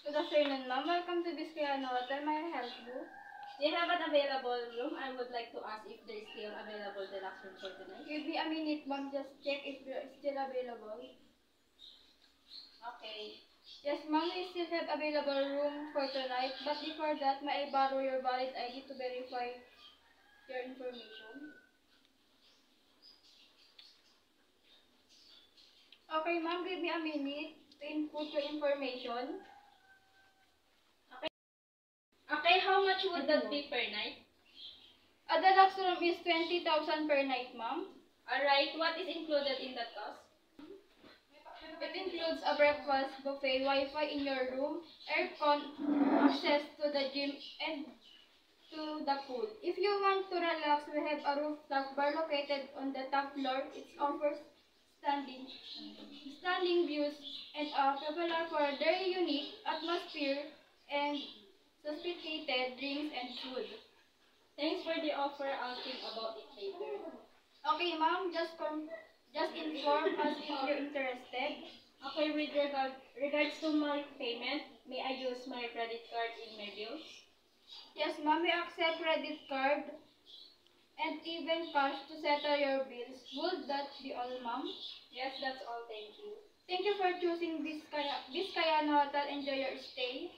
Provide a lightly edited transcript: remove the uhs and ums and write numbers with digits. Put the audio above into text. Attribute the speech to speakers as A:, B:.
A: Good afternoon, ma'am. Welcome to Vizcayano Hotel. May I help you?
B: Do you have an available room? I would like to ask if there is still available deluxe room for tonight.
A: Give me a minute, ma'am. Just check if it's still available.
B: Okay.
A: Yes, ma'am. We still have available room for tonight. But before that, may I borrow your valid ID to verify your information? Okay, ma'am. Give me a minute to input your information.
B: Okay, how much would that be per night?
A: A deluxe room is 20,000 per night, ma'am.
B: Alright, what is included in that cost?
A: It includes a breakfast, buffet, Wi-Fi in your room, aircon, access to the gym, and to the pool. If you want to relax, we have a rooftop bar located on the top floor. It offers standing views and are popular for their unique atmosphere and sophisticated drinks and food.
B: Thanks for the offer. I'll think about it later.
A: Okay, ma'am, just inform us if you're interested.
B: Okay, with regards to my payment, may I use my credit card in my bills?
A: Yes, ma'am, we accept credit card and even cash to settle your bills. Would that be all, ma'am?
B: Yes, that's all. Thank you.
A: Thank you for choosing Vizcayano Hotel. Enjoy your stay.